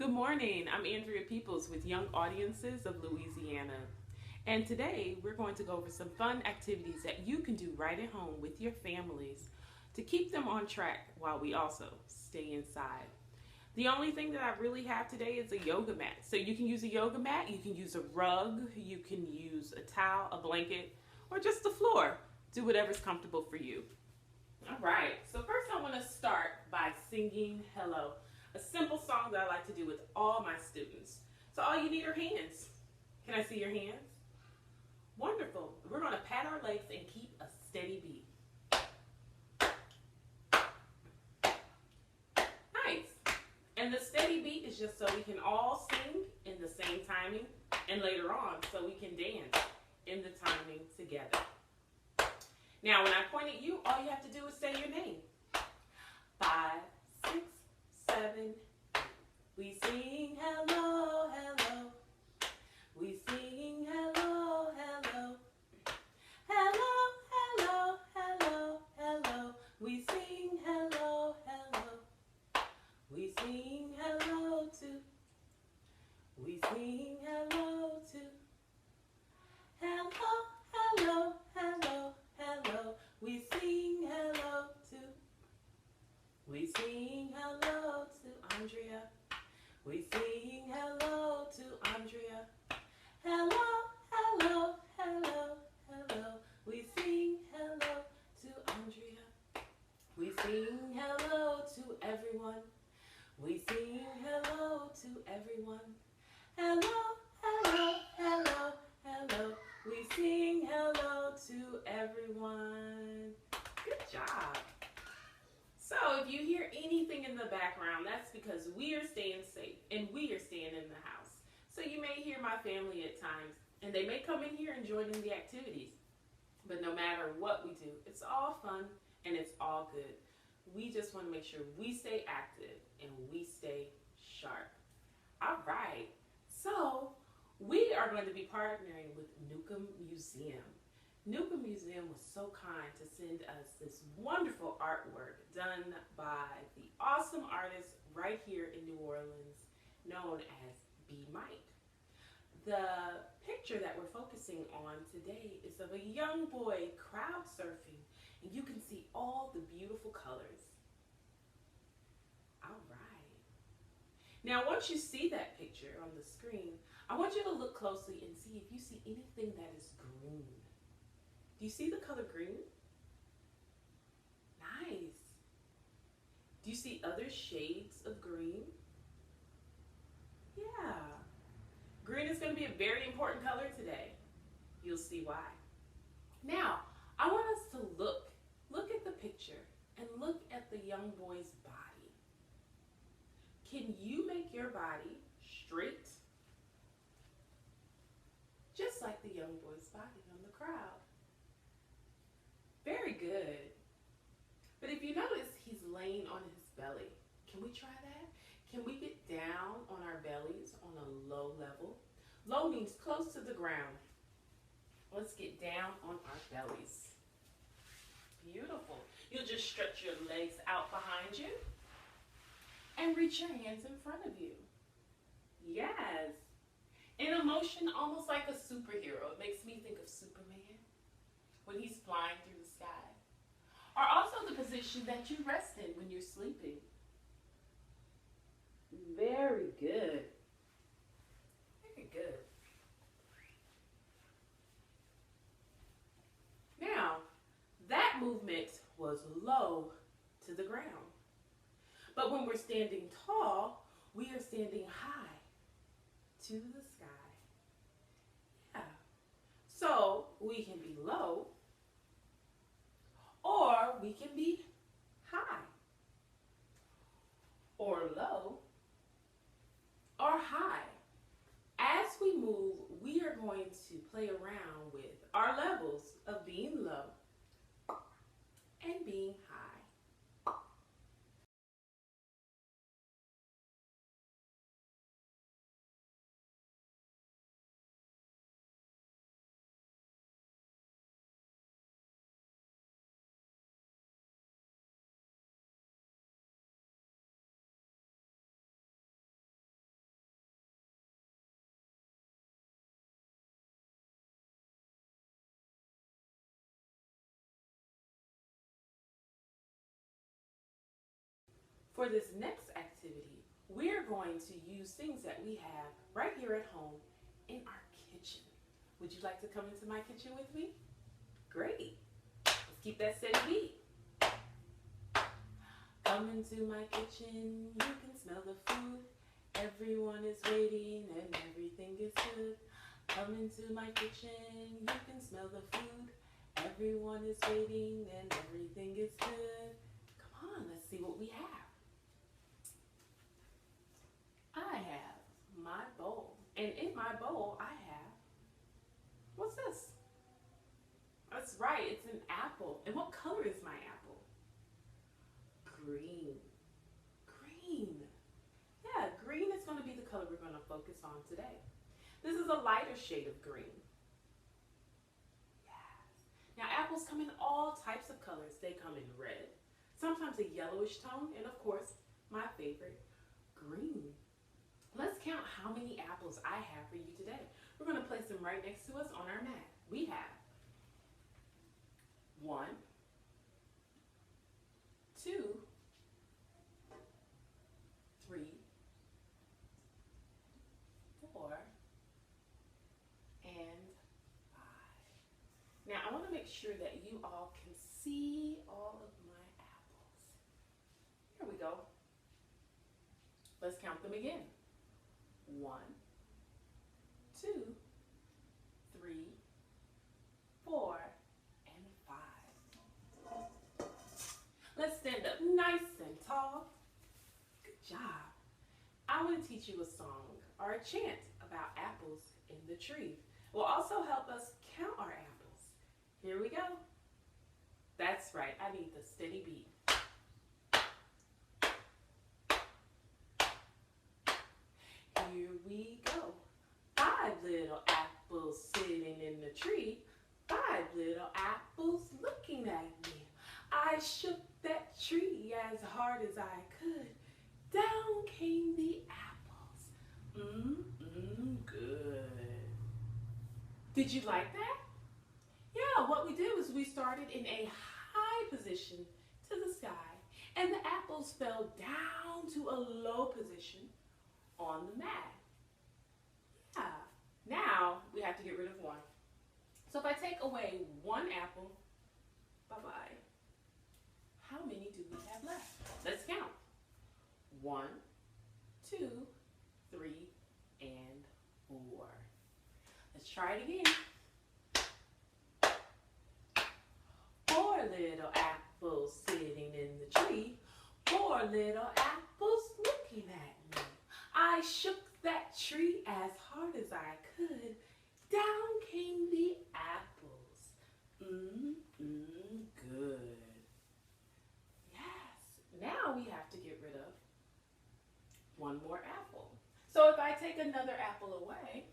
Good morning. I'm Andrea Peoples with Young Audiences of Louisiana. And today we're going to go over some fun activities that you can do right at home with your families to keep them on track while we also stay inside. The only thing that I really have today is a yoga mat. So you can use a yoga mat, you can use a rug, you can use a towel, a blanket, or just the floor. Do whatever's comfortable for you. All right, so first I want to start by singing Hello, a simple song that I like to do with all my students. So all you need are hands. Can I see your hands? Wonderful. We're going to pat our legs and keep a steady beat. Nice. And the steady beat is just so we can all sing in the same timing, and later on so we can dance in the timing together. Now, when I point at you, all you have to do is say your name. 5, 6, 7, 8. We sing hello, hello. We sing hello, hello. Hello, hello, hello, hello. We sing hello, hello. We sing hello to. We sing hello to. Hello, hello, hello. Hello, we sing hello to. We sing hello to Andrea. We sing hello to Andrea. Hello, hello, hello, hello. We sing hello to Andrea. We sing hello to everyone. We sing hello to everyone. Hello, hello, hello, hello. We sing hello to everyone. Good job. So if you hear anything in the background, that's because we are staying safe and we are staying in the house. So you may hear my family at times, and they may come in here and join in the activities. But no matter what we do, it's all fun and it's all good. We just want to make sure we stay active and we stay sharp. All right. So we are going to be partnering with Newcomb Museum. Newcomb Museum was so kind to send us this wonderful artwork done by the awesome artist right here in New Orleans known as B. Mike. The picture that we're focusing on today is of a young boy crowd surfing, and you can see all the beautiful colors. All right. Now, once you see that picture on the screen, I want you to look closely and see if you see anything that is green. Do you see the color green? Nice. Do you see other shades of green? Yeah. Green is going to be a very important color today. You'll see why. Now, I want us to look at the picture and look at the young boy's body. Can you make your body straight? Just like the young boy's body on the crowd. Very good. But if you notice, he's laying on his belly. Can we try that? Can we get down on our bellies on a low level? Low means close to the ground. Let's get down on our bellies. Beautiful. You'll just stretch your legs out behind you and reach your hands in front of you. Yes. In a motion almost like a superhero. It makes me think of Superman when he's flying through the sky. Or also the position that you rest in when you're sleeping. Very good. Very good. Now, that movement was low to the ground. But when we're standing tall, we are standing high to the sky. Yeah. So we can be low or we can be high or low or high. As we move, we are going to play around with our levels of being low and being high. For this next activity, we're going to use things that we have right here at home in our kitchen. Would you like to come into my kitchen with me? Great. Let's keep that steady beat. Come into my kitchen, you can smell the food. Everyone is waiting and everything is good. Come into my kitchen, you can smell the food. Everyone is waiting and everything is good. Come on, let's see what we have. I have my bowl, and in my bowl I have, what's this? That's right, it's an apple. And what color is my apple? Green. Green. Yeah, green is going to be the color we're going to focus on today. This is a lighter shade of green. Yes. Now apples come in all types of colors. They come in red, sometimes a yellowish tone, and of course, my favorite, green. Let's count how many apples I have for you today. We're going to place them right next to us on our mat. We have 1, 2, 3, 4, and 5. Now I want to make sure that you all can see all of my apples. Here we go. Let's count them again. 1, 2, 3, 4, and 5. Let's stand up nice and tall. Good job. I want to teach you a song or a chant about apples in the tree. It will also help us count our apples. Here we go. That's right, I need the steady beat. Here we go. 5 little apples sitting in the tree. 5 little apples looking at me. I shook that tree as hard as I could. Down came the apples. Good. Did you like that? Yeah, what we did was we started in a high position to the sky, and the apples fell down to a low position on the mat. Yeah. Now we have to get rid of one. So if I take away one apple, bye-bye, how many do we have left? Let's count. 1, 2, 3, and 4. Let's try it again. 4 little apples sitting in the tree. 4 little apples looking at me. I shook that tree as hard as I could. Down came the apples. Good. Yes. Now we have to get rid of one more apple. So if I take another apple away,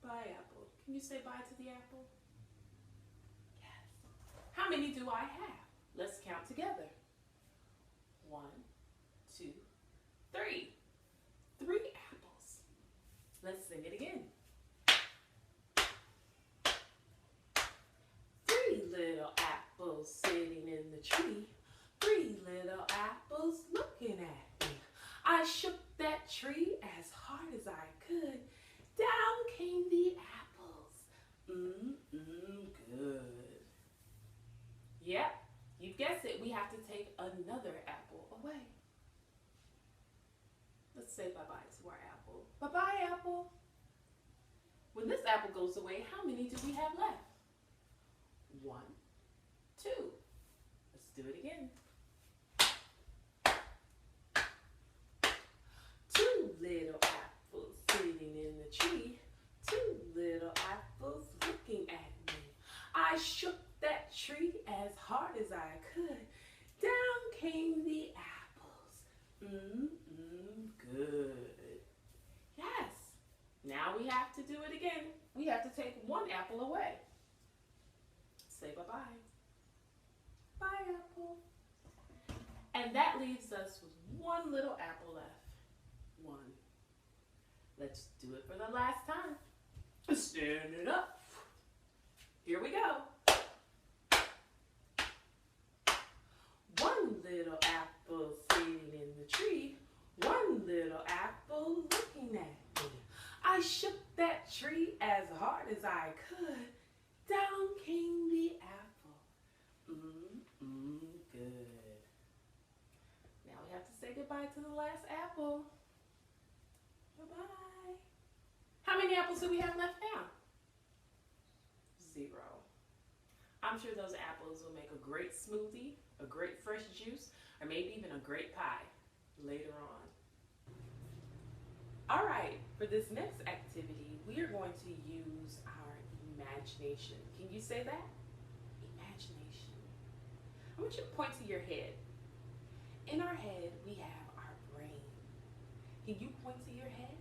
bye apple. Can you say bye to the apple? Yes. How many do I have? Let's count together. 1, 2, 3. 3 apples. Let's sing it again. 3 little apples sitting in the tree. 3 little apples looking at me. I shook that tree as hard as I could. Down came the apples. Good. Yep, you guessed it. We have to take another apple away. Let's say bye-bye to our apple. Bye-bye, apple. When this apple goes away, how many do we have left? 1, 2. Let's do it again. 2 little apples sitting in the tree. 2 little apples looking at me. I shook that tree as hard as I could. Down came the apples. Good. Yes. Now we have to do it again. We have to take one apple away. Say bye-bye. Bye, apple. And that leaves us with one little apple left. 1. Let's do it for the last time. Stand it up. Here we go. 1 little apple sitting I shook that tree as hard as I could. Down came the apple. Good. Now we have to say goodbye to the last apple. Bye-bye. How many apples do we have left now? 0. I'm sure those apples will make a great smoothie, a great fresh juice, or maybe even a great pie later on. All right, for this next activity, we are going to use our imagination. Can you say that? Imagination. I want you to point to your head. In our head, we have our brain. Can you point to your head?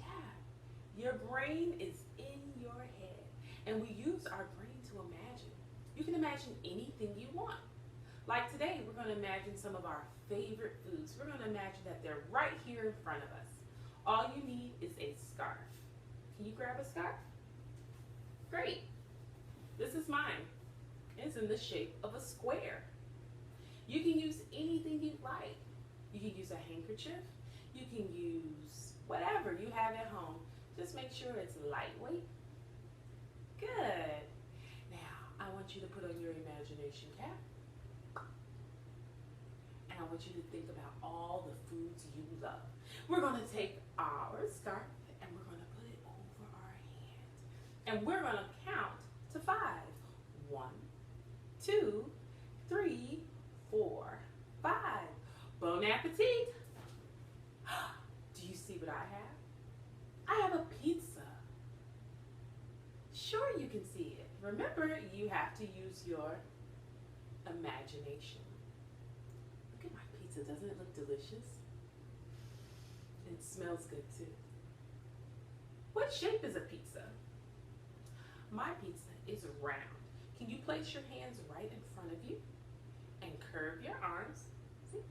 Yeah. Your brain is in your head, and we use our brain to imagine. You can imagine anything you want. Like today, we're going to imagine some of our favorite foods. We're going to imagine that they're right here in front of us. All you need is a scarf. Can you grab a scarf? Great. This is mine. It's in the shape of a square. You can use anything you'd like. You can use a handkerchief. You can use whatever you have at home. Just make sure it's lightweight. Good. Now, I want you to put on your imagination cap. And I want you to think about all the foods you love. We're going to take our scarf and we're going to put it over our hand. And we're going to count to 5. 1, 2, 3, 4, 5. Bon appetit. Do you see what I have? I have a pizza. Sure, you can see it. Remember, you have to use your imagination. Look at my pizza. Doesn't it look delicious? It smells good too. What shape is a pizza? My pizza is round. Can you place your hands right in front of you and curve your arms? See?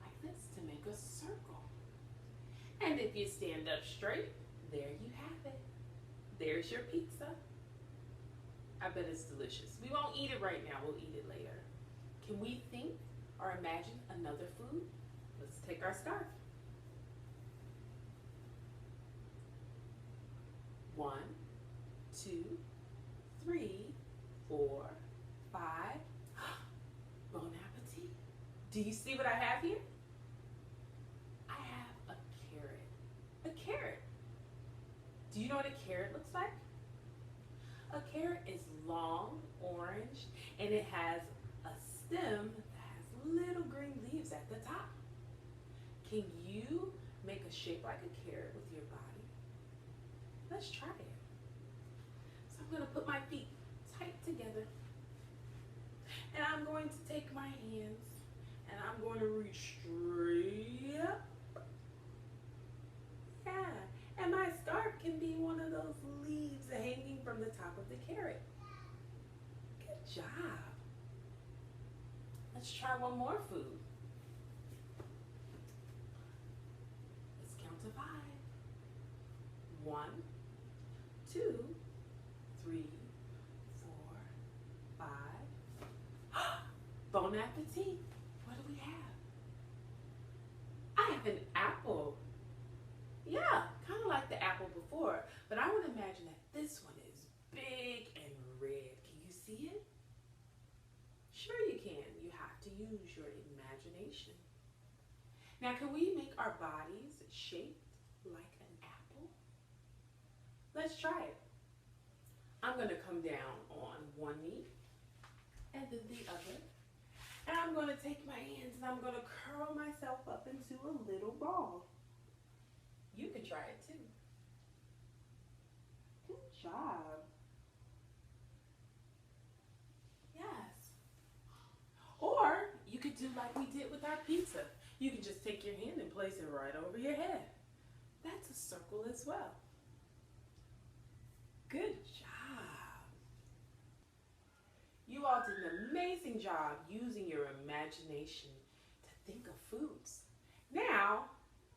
Like this to make a circle. And if you stand up straight, there you have it. There's your pizza. I bet it's delicious. We won't eat it right now. We'll eat it later. Can we think or imagine another food? Let's take our scarf. 1, 2, 3, 4, 5. Bon appetit. Do you see what I have here? I have a carrot. A carrot. Do you know what a carrot looks like? A carrot is long, orange, and it has a stem that has little green leaves at the top. Can you make a shape like a carrot with your body? Let's try it. So I'm going to put my feet tight together. And I'm going to take my hands and I'm going to reach straight up. Yeah. And my scarf can be one of those leaves hanging from the top of the carrot. Good job. Let's try one more food. Let's count to 5. 1, 2, 3, 4, 5. Bon appetit. What do we have? I have an apple. Yeah, kind of like the apple before, but I would imagine that this one is big and red. Can you see it? Sure you can. You have to use your imagination. Now, can we make our bodies shaped like an apple? Let's try it. I'm going to come down on one knee and then the other. And I'm going to take my hands and I'm going to curl myself up into a little ball. You can try it too. Good job. Yes. Or you could do like we did with our pizza. You can just take your hand and place it right over your head. That's a circle as well. Good job. You all did an amazing job using your imagination to think of foods. Now,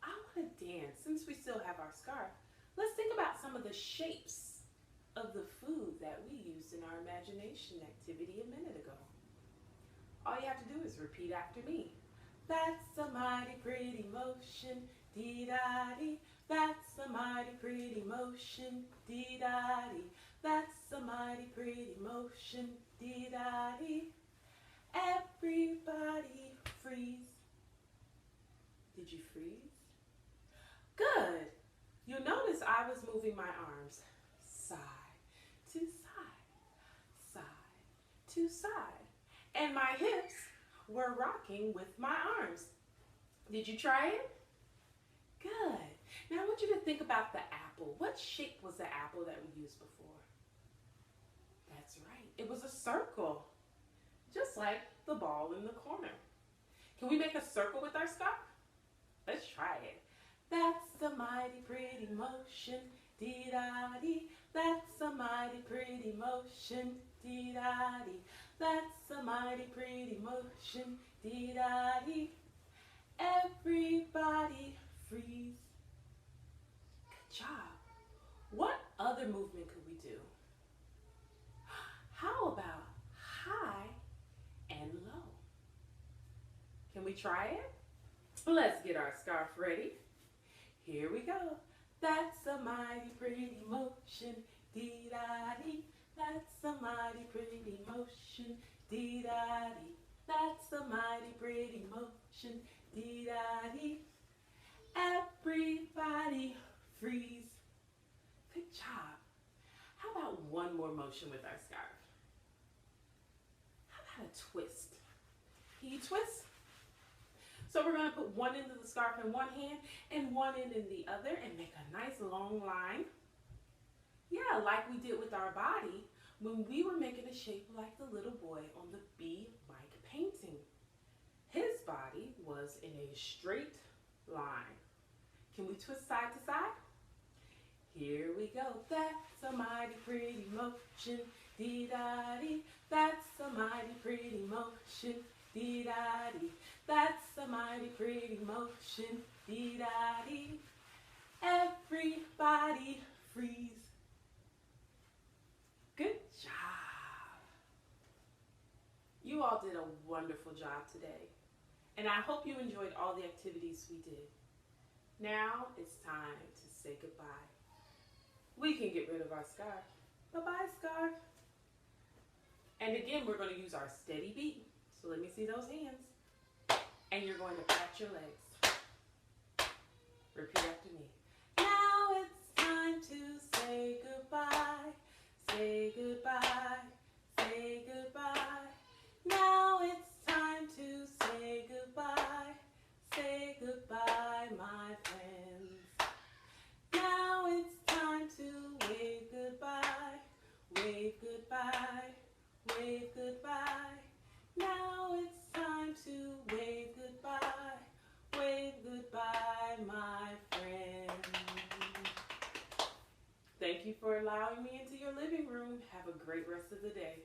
I want to dance. Since we still have our scarf, let's think about some of the shapes of the food that we used in our imagination activity a minute ago. All you have to do is repeat after me. That's a mighty pretty motion, dee-da-dee. That's a mighty pretty motion, dee-da-dee. That's a mighty pretty motion, dee-da-dee. Everybody freeze. Did you freeze? Good. You'll notice I was moving my arms side to side, side to side. And my hips were rocking with my arms. Did you try it? Good. Now I want you to think about the apple. What shape was the apple that we used before? That's right. It was a circle, just like the ball in the corner. Can we make a circle with our scarf? Let's try it. That's a mighty pretty motion, dee-da-dee. That's a mighty pretty motion, dee-da-dee. That's a mighty pretty motion, dee-da-dee. Everybody freeze. Good job. What other movement could we do? How about high and low? Can we try it? Let's get our scarf ready. Here we go. That's a mighty pretty motion, dee-da-dee. That's a mighty pretty motion, dee-da-dee. That's a mighty pretty motion, dee-da-dee. Everybody freeze. Good job. How about one more motion with our scarf? How about a twist? Can you twist? So we're going to put one end of the scarf in one hand and one end in the other and make a nice long line. Yeah, like we did with our body when we were making a shape like the little boy on the Be Mike painting. His body was in a straight line. Can we twist side to side? Here we go. That's a mighty pretty motion, dee-da-dee. That's a mighty pretty motion, dee-da-dee. That's a mighty pretty motion, dee-da-dee. Everybody freeze. Good job. You all did a wonderful job today. And I hope you enjoyed all the activities we did. Now it's time to say goodbye. We can get rid of our scarf. Bye-bye, scarf. And again, we're going to use our steady beat. So let me see those hands. And you're going to pat your legs. Repeat after me. Now it's time to say goodbye. Say goodbye. Say goodbye. Now it's time to say goodbye. Say goodbye, my friends. Now it's time to wave goodbye. Wave goodbye. Wave goodbye. Now it's time to wave goodbye. Wave goodbye, my friend. Thank you for allowing me into your living room. Have a great rest of the day.